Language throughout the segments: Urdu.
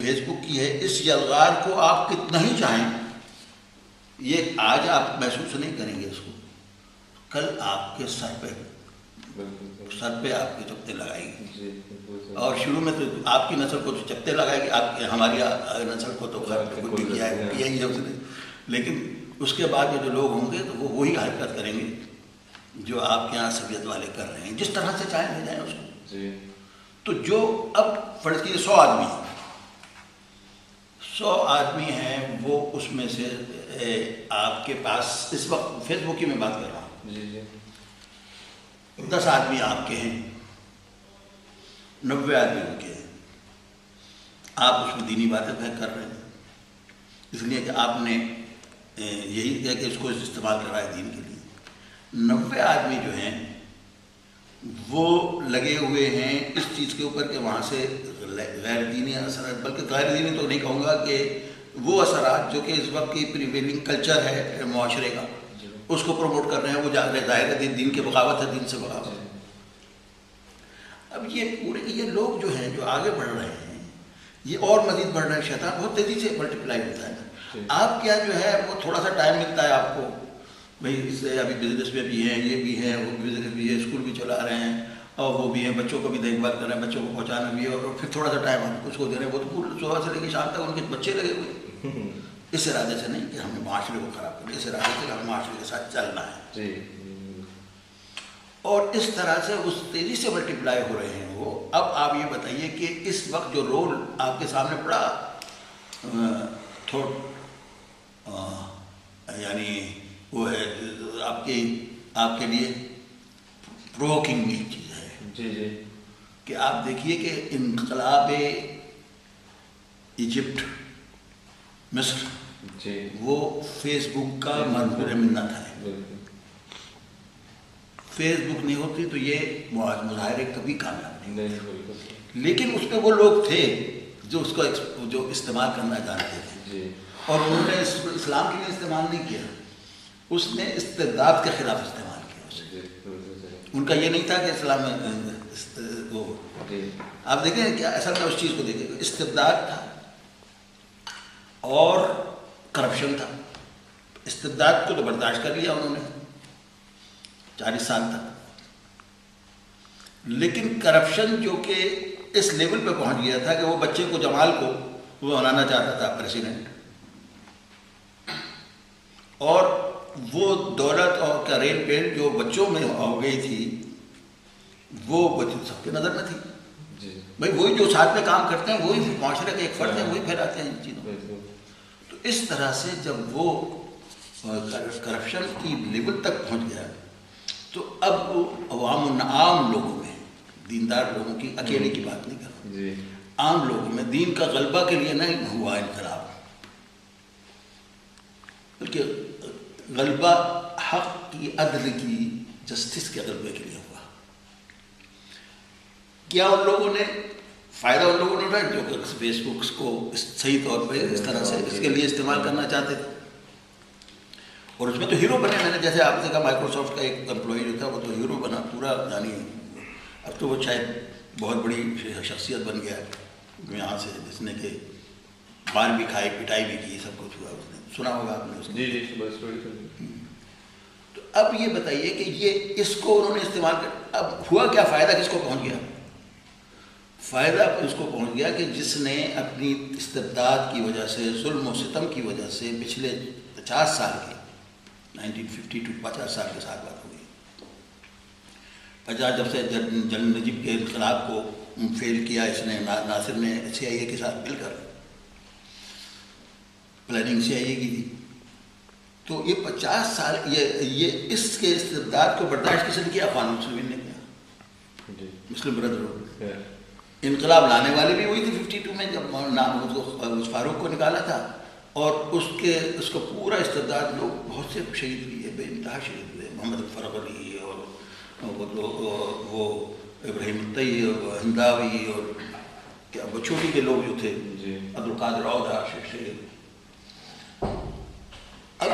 فیس بک کی ہے، اس یلغار کو آپ کتنا ہی چاہیں، یہ آج آپ محسوس نہیں کریں گے اس کو، کل آپ کے سر پہ آپ کے چپتے لگائے گی. اور شروع میں تو آپ کی نسل کو تو چپتے لگائے گی، آپ کے ہماری نسل کو تو کچھ بھی کیا ہی ہے اس نے، لیکن اس کے بعد جو لوگ ہوں گے تو وہ وہی حرکت کریں گے جو آپ کے یہاں سبیت والے کر رہے ہیں، جس طرح سے چاہیں لے جائیں اس کو. تو جو اب فرض کیجیے 100 آدمی ہیں، وہ اس میں سے آپ کے پاس اس وقت فیس بک کی میں بات کر رہا ہوں، 10 آدمی آپ کے ہیں، 90 آدمی ان کے ہیں، آپ اس میں دینی باتیں کر رہے ہیں، اس لیے کہ آپ نے یہی کیا کہ اس کو استعمال کر رہا ہے دین کے لیے. 90 آدمی جو ہیں وہ لگے ہوئے ہیں اس چیز کے اوپر کہ وہاں سے غیر دینی اثرات، بلکہ غیر دینی تو نہیں کہوں گا، کہ وہ اثرات جو کہ اس وقت کی پریویلنگ کلچر ہے معاشرے کا، اس کو پروموٹ کر رہے ہیں. وہ ظاہر ہے دین کی بغاوت ہے، دین سے بغاوت. اب یہ لوگ جو ہیں جو آگے بڑھ رہے ہیں، یہ اور مزید بڑھ رہے ہیں. شیطان بہت تیزی سے ملٹیپلائی ہوتا ہے. آپ کیا جو ہے وہ تھوڑا سا ٹائم ملتا ہے آپ کو، بھائی اس سے ابھی بزنس میں بھی ہیں، یہ بھی ہیں، وہ بزنس بھی ہے، اسکول بھی چلا رہے ہیں، اور وہ بھی ہیں، بچوں کو بھی دیکھ بھال کر رہے ہیں، بچوں کو پہنچانا بھی ہے، اور پھر تھوڑا سا ٹائم ہم اس کو دے رہے ہیں. وہ تو پورے صبح سے لے کے شام تک ان کے بچے لگے ہوئے، اس ارادے سے نہیں کہ ہمیں معاشرے کو خراب کرنا، اس ارادے سے ہمیں معاشرے کے ساتھ چلنا ہے. اور اس طرح سے اس تیزی سے ملٹیپلائی ہو رہے ہیں وہ. اب آپ یہ بتائیے کہ اس وقت جو رول آپ کے سامنے پڑا یعنی وہ ہے آپ کے لیے پرووکنگ بھی چیز ہے کہ آپ دیکھیے کہ انقلاب ایجپٹ مصر وہ فیس بک کا منظور منت ہے. فیس بک نہیں ہوتی تو یہ مظاہرے کبھی کامیاب نہیں ہوتے. لیکن اس پہ وہ لوگ تھے جو اس کو جو استعمال کرنا جانتے تھے، اور انہوں نے اسلام کے لیے استعمال نہیں کیا، اس نے استبداد کے خلاف استعمال کیا. ان کا یہ نہیں تھا کہ اسلام میں آپ دیکھیں کیا اصل میں اس چیز کو دیکھیں، استبداد تھا اور کرپشن تھا. استبداد کو تو برداشت کر لیا انہوں نے 40 سال تک، لیکن کرپشن جو کہ اس لیول پہ پہنچ گیا تھا کہ وہ بچے کو جمال کو وہ بنانا چاہتا تھا پریزیڈنٹ، اور وہ دولت اور کا ریل پیل جو بچوں میں ہو گئی تھی وہ بچے سب کے نظر میں تھی. بھائی وہی جو ساتھ میں کام کرتے ہیں وہی معاشرے کے ایک فرد ہیں، وہی پھیلاتے ہیں ان چیزوں. تو اس طرح سے جب وہ کرپشن کی لیول تک پہنچ گیا تو اب عوام عام لوگوں میں، دیندار لوگوں کی اکیلے کی بات نہیں کر رہا، عام لوگوں میں دین کا غلبہ کے لیے نہیں ہوا انقلاب، بلکہ غلبہ حق کی، عدل کی، جسٹس کے غلبے کے لیے ہوا. کیا ان لوگوں نے فائدہ ان لوگوں نے اٹھایا جو کہ فیس بک کو صحیح طور پہ اس طرح سے اس کے لیے استعمال کرنا چاہتے تھے، اور اس میں تو ہیرو بنے. میں نے جیسے آپ نے کہا مائکروسافٹ کا ایک امپلائی جو تھا وہ تو ہیرو بنا پورا، یعنی اب تو وہ شاید بہت بڑی شخصیت بن گیا یہاں سے، جس نے کہ مار بھی کھائی، پٹائی بھی کی، سب کچھ ہوا. اس نے سنا ہوگا آپ نے اس کو. تو اب یہ بتائیے کہ یہ اس کو انہوں نے استعمال کر، اب ہوا کیا، فائدہ کس کو پہنچ گیا؟ فائدہ اس کو پہنچ گیا کہ جس نے اپنی استبداد کی وجہ سے، ظلم و ستم کی وجہ سے پچھلے 50 سال کے 1950 to 50 سال کے ساتھ بات ہو گئی. 50 جب سے جنرل نجیب کے انقلاب کو فیل کیا اس نے، ناصر نے CIA کے ساتھ مل کر پلاننگ CIA کی تھی، تو یہ 50 سال یہ اس کے استبداد کو برداشت کس نے کیا؟ اخوان المسلمین نے کیا، مسلم برادرہڈ. انقلاب لانے والے بھی وہی تھے 52 میں جب فاروق کو نکالا تھا، اور اس کو پورا استبداد لوگ بہت سے شہید ہوئے، بے انتہا شہید ہوئے. محمد فرغ علی اور وہ ابراہیم الطی اور ہنداوی اور کیا بچوٹی کے لوگ جو تھے، عبدالقادر عودہ شہید. اب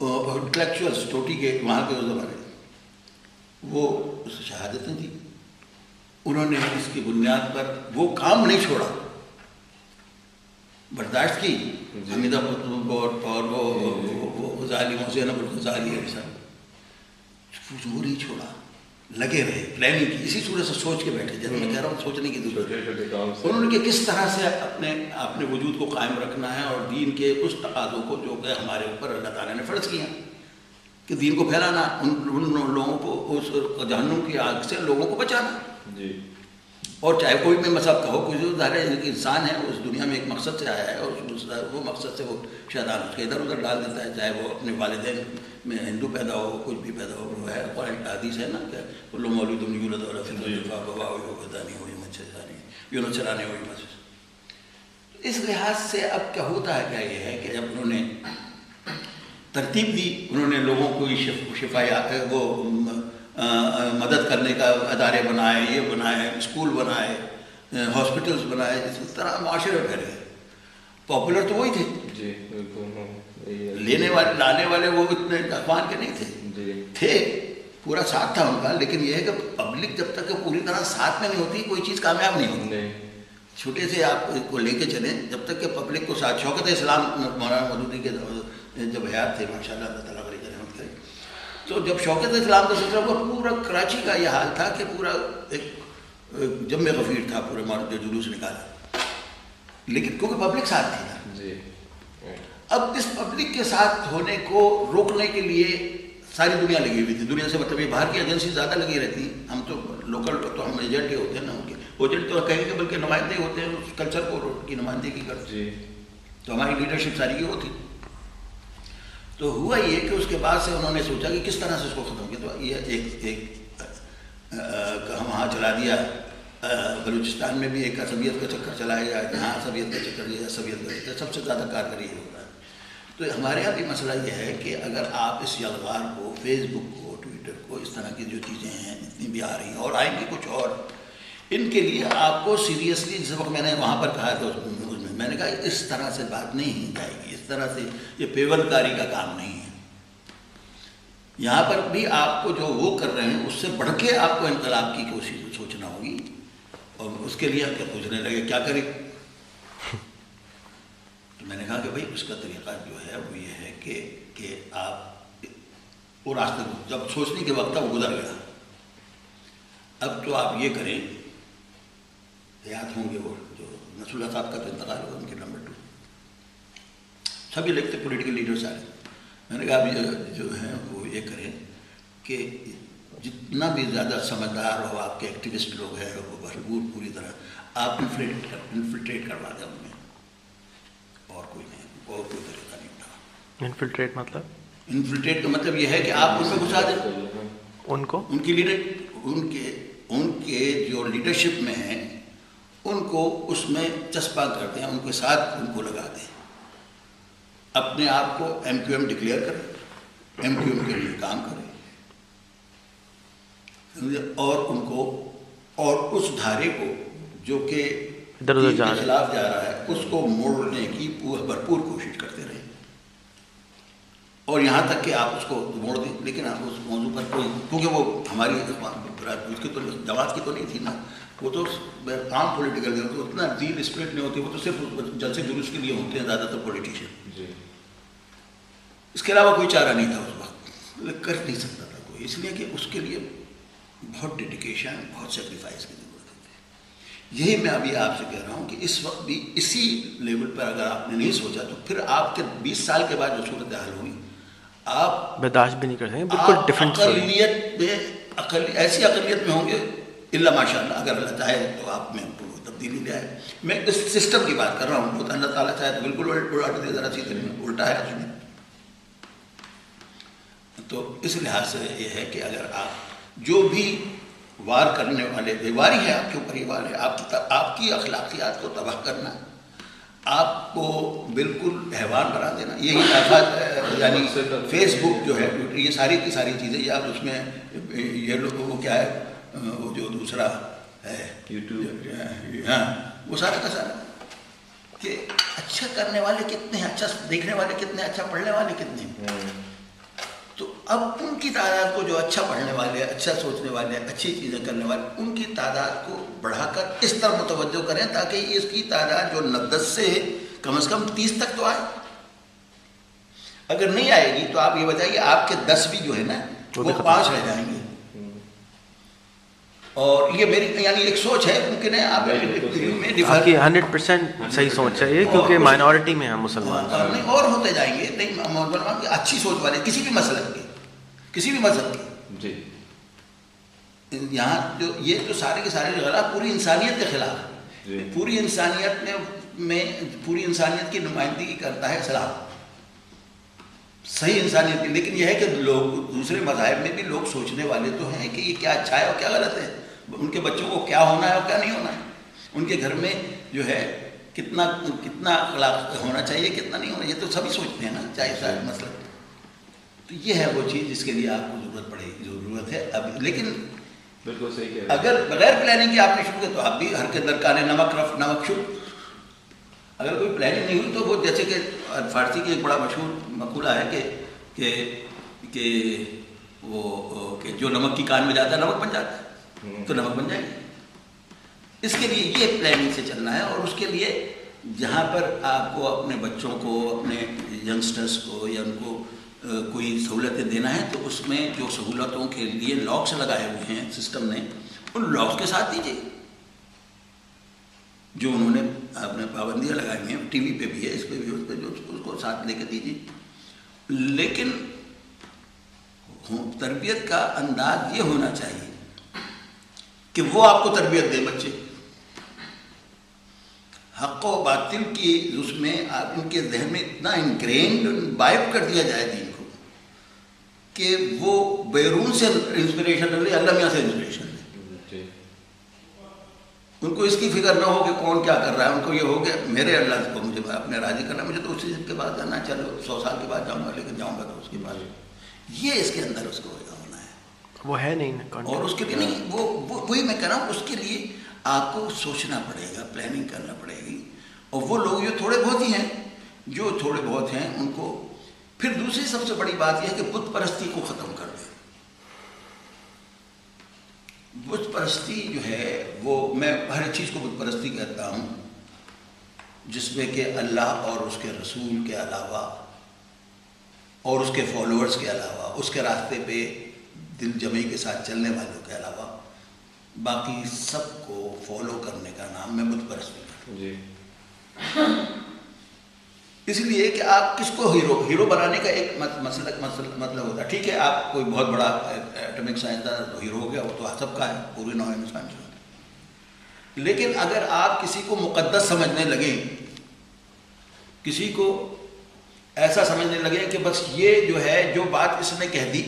انٹلیکچوئلس ٹوٹی کے وہاں کے زمانے وہ شہادتیں تھیں، انہوں نے اس کی بنیاد پر وہ کام نہیں چھوڑا برداشت کی حمیدہ اور وہ ظالموں سے غزالی ہے سب زور ہی چھوڑا، لگے رہے، پلاننگ کی، اسی صورت سے سوچ کے بیٹھے، جیسے میں کہہ رہا ہوں سوچنے کی ضرورت، انہوں نے کہ کس طرح سے اپنے وجود کو قائم رکھنا ہے اور دین کے اس تقاضوں کو جو کہ ہمارے اوپر اللہ تعالیٰ نے فرض کیا کہ دین کو پھیلانا، ان لوگوں کو اس جہنم کی آگ سے لوگوں کو بچانا جی. اور چاہے کوئی بھی مذہب کا ہو، کوئی جو ظاہر ہے انسان ہے اس دنیا میں ایک مقصد سے آیا ہے اور وہ مقصد سے وہ شیطان اس کے ادھر ادھر ڈال دیتا ہے، چاہے وہ اپنے والدین میں ہندو پیدا ہو، کچھ بھی پیدا ہو، وہ ہے قرآن حدیث ہے نا کہ کل مولود یولد علی الفطرۃ فابواه یونصرانہ و یمجوسہ. اس لحاظ سے اب کیا ہوتا ہے، کیا یہ ہے کہ جب انہوں نے ترتیب دی، انہوں نے لوگوں کو شفایات وہ مدد کرنے کا ادارے بنائے، یہ بنائے، اسکول بنائے، ہاسپٹلس بنائے، اس طرح معاشرے پھیل گئے. پاپولر تو وہی تھے جی، لینے والے لانے والے وہ اتنے اخوان کے نہیں تھے، تھے پورا ساتھ تھا ان کا، لیکن یہ ہے کہ پبلک جب تک کہ پوری طرح ساتھ میں نہیں ہوتی کوئی چیز کامیاب نہیں ہوتی. چھوٹے سے آپ کو لے کے چلیں، جب تک کہ پبلک کو ساتھ. شوکت اسلام مولانا مودودی کے جب حیات تھے ماشاء اللہ، اللہ تعالیٰ علیہ رحمت کرے، تو جب شوکت اسلام کا سلسلہ ہوا، پورا کراچی کا یہ حال تھا کہ پورا ایک جم غفیر تھا، پورے جو جلوس نکالا، لیکن کیونکہ پبلک ساتھ تھی نا. اب اس پبلک کے ساتھ ہونے کو روکنے کے لیے ساری دنیا لگی ہوئی تھی. دنیا سے مطلب یہ باہر کی ایجنسی زیادہ لگی رہتی ہیں، ہم تو لوکل تو ہم ایجنٹ ہی ہوتے ہیں نا، ان کے ایجنٹ تو کہیں گے بلکہ نمائندے ہوتے ہیں، اس کلچر کو کی نمائندگی کرتے ہیں. تو ہماری لیڈرشپ ساری کی ہوتی. تو ہوا یہ کہ اس کے بعد سے انہوں نے سوچا کہ کس طرح سے اس کو ختم کیا. تو یہ ایک ہم وہاں چلا دیا، بلوچستان میں بھی ایک عصبیت کا چکر چلایا گیا، یہاں عصبیت کا چکر، یہ عصبیت کا چکر، سب سے زیادہ کارگری یہ ہوتا ہے. تو ہمارے یہاں بھی مسئلہ یہ ہے کہ اگر آپ اس یلغار کو، فیس بک کو، ٹویٹر کو، اس طرح کی جو چیزیں ہیں اتنی بھی آ رہی ہیں اور آئیں گی کچھ اور، ان کے لیے آپ کو سیریسلی، جس وقت میں نے وہاں پر کہا تو میں نے کہا اس طرح سے بات نہیں جائے گی، اس طرح سے یہ پیول کاری کا کام نہیں ہے. یہاں پر بھی آپ کو جو وہ کر رہے ہیں اس سے بڑھ کے آپ کو انقلاب کی کوشش سوچنا ہوگی، اور اس کے لیے ہم کیا سوچنے لگے کیا کریں. تو میں نے کہا کہ بھائی اس کا طریقہ جو ہے وہ یہ ہے کہ آپ وہ راستے جب سوچنے کے وقت وہ گزر گیا. اب تو آپ یہ کریں، یاد ہوں گے وہ جو نصر اللہ صاحب کا تو انتقال ہوا، ان کے نمبر 2 سبھی لکھتے پولیٹیکل لیڈر سارے. میں نے کہا اب جو ہیں وہ یہ کریں کہ جتنا بھی زیادہ سمجھدار ہو آپ کے ایکٹیوسٹ لوگ ہیں وہ بھرپور پوری طرح آپ انفلٹریٹ کروا دیں ان میں، اور کوئی نہیں، اور کوئی طریقہ نہیں اٹھا. انفلٹریٹ مطلب؟ انفلٹریٹ کا مطلب یہ ہے کہ آپ ان میں گھسا دیں ان کو، ان کی لیڈر، ان کے جو لیڈرشپ میں ہیں ان کو اس میں چسپاں کر دیں، ان کے ساتھ ان کو لگا دیں، اپنے آپ کو ایم کیو ایم ڈکلیئر کریں، ایم کیو ایم کے لیے کام کریں، اور ان کو اور اس دھارے کو جو کہ ادھر ادھر کے خلاف جا رہا ہے اس کو موڑنے کی بھرپور کوشش کرتے رہیں، اور یہاں تک کہ آپ اس کو موڑ دیں. لیکن آپ اس موضوع پر کوئی، کیونکہ وہ ہماری اس کی تو جماعت کی تو نہیں تھی نا، وہ تو عام پولیٹیکل تو اتنا ڈیل اسپرٹ نہیں ہوتی، وہ تو صرف جلسے جلوس کے لیے ہوتے ہیں زیادہ تر پولیٹیشین. اس کے علاوہ کوئی چارہ نہیں تھا اس وقت، کر نہیں سکتا تھا کوئی، اس لیے کہ اس کے لیے بہت ڈیڈیکیشن، بہت سیکریفائس کی ضرورت ہے. یہی میں ابھی آپ سے کہہ رہا ہوں کہ اس وقت بھی اسی لیول پر اگر آپ نے نہیں سوچا تو پھر آپ کے 20 سال کے بعد جو صورتحال ہوئی آپ برداشت بھی نہیں کر سکیں. بالکل ڈفرینٹ اقلیت میں، ایسی اقلیت میں ہوں گے اللہ ماشاء اللہ، اگر اللہ چاہے تو آپ میں تبدیلی لے آئے. میں اس سسٹم کی بات کر رہا ہوں، تو اللہ تعالیٰ چاہے تو بالکل الٹ دے، ذرا سی الٹا ہے اس میں. تو اس لحاظ سے یہ ہے کہ اگر آپ جو بھی وار کرنے والے، واری ہے آپ کے اوپر، یہ وار ہے آپ کی اخلاقیات کو تباہ کرنا، آپ کو بالکل حیوان بنا دینا. یہی یعنی فیس بک جو ہے، یہ ساری کی ساری چیزیں، یا اس میں یہ لوگ وہ کیا ہے، وہ جو دوسرا ہے یوٹیوب، ہاں وہ سارا کا سارا کہ اچھا کرنے والے کتنے ہیں، اچھا دیکھنے والے کتنے، اچھا پڑھنے والے کتنے ہیں. تو اب ان کی تعداد کو، جو اچھا پڑھنے والے، اچھا سوچنے والے، اچھی چیزیں کرنے والے، ان کی تعداد کو بڑھا کر اس طرح متوجہ کریں تاکہ اس کی تعداد جو 10 سے کم از کم 30 تک تو آئے. اگر نہیں آئے گی تو آپ یہ بتائیے آپ کے 10 بھی جو ہے نا وہ 5 رہ جائیں گے. اور یہ میری یعنی ایک سوچ ہے, ممکن ہے آپ کی 100% صحیح سوچ ہے یہ, کیونکہ مائنورٹی میں ہیں مسلمان. نہیں اور ہوتے جائیں گے, نہیں اچھی سوچ والے کسی بھی مذہب کے یہاں جو یہ جو سارے کے سارے غلط پوری انسانیت کے خلاف ہے. پوری انسانیت میں پوری انسانیت کی نمائندگی کرتا ہے اسلام, صحیح انسانیت کی. لیکن یہ ہے کہ لوگ دوسرے مذاہب میں بھی لوگ سوچنے والے تو ہیں کہ یہ کیا اچھا ہے اور کیا غلط ہے, ان کے بچوں کو کیا ہونا ہے اور کیا نہیں ہونا ہے, ان کے گھر میں جو ہے کتنا اخلاق ہونا چاہیے کتنا نہیں ہونا, یہ تو سبھی سوچتے ہیں نا, چاہے سارے مسئلہ. تو یہ ہے وہ چیز جس کے لیے آپ کو ضرورت ہے اب. لیکن بالکل صحیح کہہ رہے ہیں, اگر بغیر پلاننگ کے آپ نے شروع کیا تو آپ بھی ہر کے درکانے نمک رفت نمک شب. اگر کوئی پلاننگ نہیں ہوئی تو وہ جیسے کہ فارسی کی ایک بڑا مشہور مقولہ ہے کہ وہ کہ جو نمک کی کان میں جاتا ہے نمک بن جاتا ہے, تو نمک بن جائے گی. اس کے لیے یہ پلاننگ سے چلنا ہے. اور اس کے لیے جہاں پر آپ کو اپنے بچوں کو اپنے ینگسٹرس کو یا ان کو کوئی سہولتیں دینا ہے تو اس میں جو سہولتوں کے لیے لاکس لگائے ہوئے ہیں سسٹم نے, ان لاکس کے ساتھ دیجیے. جو انہوں نے اپنے پابندیاں لگائی ہیں, ٹی وی پہ بھی ہے, اس پہ بھی, اس پہ, جو اس کو ساتھ لے کے دیجیے. لیکن تربیت کا انداز یہ ہونا چاہیے کہ وہ آپ کو تربیت دے بچے. حق و باطل کی اس میں آپ ان کے ذہن میں اتنا انگرینڈ بائب کر دیا جائے دین کو کہ وہ بیرون سے انسپریشن لے, اللہ میاں سے انسپریشن لے. ان کو اس کی فکر نہ ہو کہ کون کیا کر رہا ہے, ان کو یہ ہو کہ میرے اللہ کو مجھے اپنے راضی کرنا, مجھے تو اسی کے بعد جانا, چلو 100 سال کے بعد جاؤں گا لیکن جاؤں گا تو اس کے بعد. یہ اس کے اندر اس کو ہونا ہے, وہ ہے نہیں. اور اس کے لیے نہیں, وہی میں کہہ رہا ہوں, اس کے لیے آپ کو سوچنا پڑے گا, پلاننگ کرنا پڑے گی. اور وہ لوگ جو تھوڑے بہت ہی ہیں, جو تھوڑے بہت ہیں ان کو پھر دوسری سب سے بڑی بات یہ ہے کہ بت پرستی کو ختم کر دیں. بت پرستی جو ہے وہ, میں ہر چیز کو بت پرستی کہتا ہوں جس میں کہ اللہ اور اس کے رسول کے علاوہ اور اس کے فالوورز کے علاوہ, اس کے راستے پہ دل جمعی کے ساتھ چلنے والوں کے علاوہ باقی سب کو فالو کرنے کا نام میں بت پرستی کرتا ہوں. اس لیے کہ آپ کس کو ہیرو بنانے کا ایک مطلب ہوتا ہے. ٹھیک ہے, آپ کوئی بہت بڑا ایٹمک سائنسدان تو ہیرو ہو گیا, وہ تو سب کا ہے, پوری نوع انسان جو ہے. لیکن اگر آپ کسی کو مقدس سمجھنے لگیں, کسی کو ایسا سمجھنے لگیں کہ بس یہ جو ہے جو بات اس نے کہہ دی,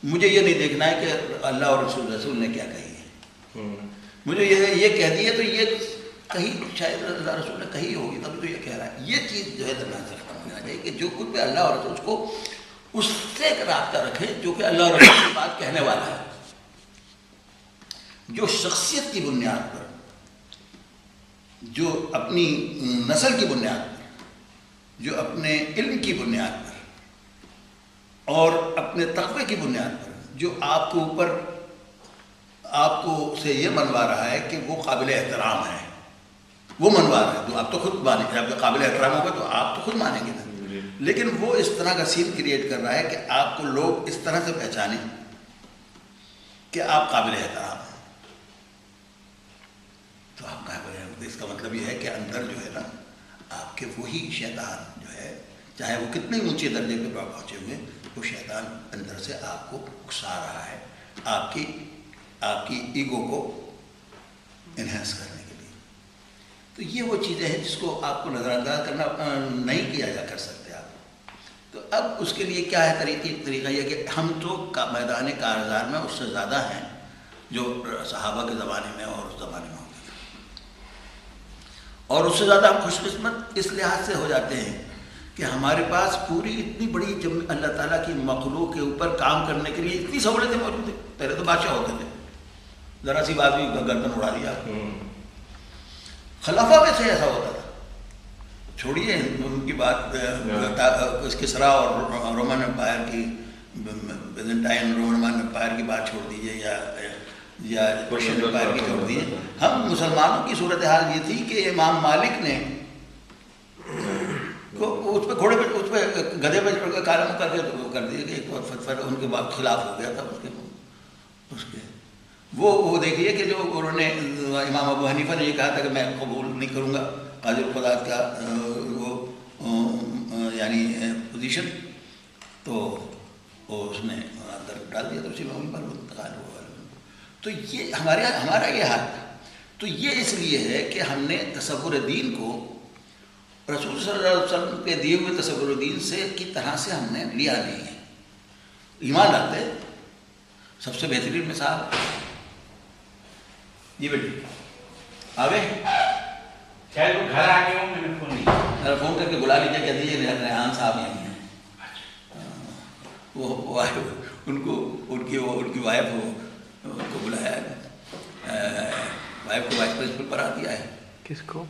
مجھے یہ نہیں دیکھنا ہے کہ اللہ اور رسول نے کیا کہی ہے, مجھے یہ کہہ دی ہے تو یہ کہیں شاید اللہ رسول نے کہی ہوگی تب تو یہ کہہ رہا ہے. یہ چیز جو ہے درمیان سے ختم ہونا چاہیے کہ جو کچھ بھی اللہ اور رسول کو اس سے رابطہ رکھے جو کہ اللہ اور رسول کی بات کہنے والا ہے, جو شخصیت کی بنیاد پر, جو اپنی نسل کی بنیاد پر, جو اپنے علم کی بنیاد پر اور اپنے تقوی کی بنیاد پر, جو آپ کے اوپر آپ کو سے یہ منوا رہا ہے کہ وہ قابل احترام ہے, وہ منوا رہا ہے, تو آپ تو خود مانیں گے. آپ کا قابل احترام ہوگا تو آپ تو خود مانیں گے نا. لیکن وہ اس طرح کا سین کریٹ کر رہا ہے کہ آپ کو لوگ اس طرح سے پہچانیں کہ آپ قابل احترام ہیں, تو آپ قابل, اس کا مطلب یہ ہے کہ اندر جو ہے نا آپ کے وہی شیطان جو ہے, چاہے وہ کتنے اونچے درجے پہ پہنچے ہوئے, وہ شیطان اندر سے آپ کو اکسا رہا ہے آپ کی ایگو کو انہینس کرنے کے لیے. تو یہ وہ چیزیں ہیں جس کو آپ کو نظر انداز کرنا نہیں کیا جا کر سکتے آپ. تو اب اس کے لیے کیا ہے طریقہ یہ کہ ہم تو میدان کارزار میں اس سے زیادہ ہیں جو صحابہ کے زمانے میں اور اس زمانے میں ہوتے تھے, اور اس سے زیادہ ہم خوش قسمت اس لحاظ سے ہو جاتے ہیں کہ ہمارے پاس پوری اتنی بڑی اللہ تعالیٰ کی مخلوق کے اوپر کام کرنے کے لیے اتنی سہولتیں موجود ہیں. پہلے تو بادشاہ ہوتے تھے, ذرا سی بات بھی گردن اڑا دیا. خلافہ میں سے ایسا ہوتا تھا, چھوڑیے ان کی بات, اس کسرا اور رومن امپائر کی, بیزنٹائن رومن امپائر کی بات چھوڑ دیجیے یا پرشین امپائر کی چھوڑ دیجیے. ہم مسلمانوں کی صورتحال یہ تھی کہ امام مالک نے وہ اس پہ گھوڑے پہ اس پہ گدھے پہ چڑھ کے کالم کر کے کر دیے کہ ایک فتویٰ ان کے خلاف ہو گیا تھا اس کے وہ دیکھیے کہ جو انہوں نے امام ابو حنیفہ نے یہ کہا تھا کہ میں قبول نہیں کروں گا قاضی القضات کا وہ یعنی پوزیشن، تو اس نے اندر ڈال دیا تو اسی میں ان پر انتقال ہوا۔ تو یہ ہمارا یہ حال تھا۔ تو یہ اس لیے ہے کہ ہم نے تصور دین کو رسول صلی اللہ علیہ وسلم کے دیے ہوئے تصور دین سے کی طرح سے ہم نے لیا نہیں ہے۔ ایمان لاتے سب سے بہترین مثال جی بیٹی آگے شاید وہ گھر آ گئے ہوں، میں نے فون نہیں کیا۔ فون کر کے بلا لیجیے، کہہ دیجیے ریحان صاحب یہیں ہیں۔ وہ ان کی وائف کو بلایا ہے، وائف کو وائس پرنسپل پر آ دیا ہے کس کو؟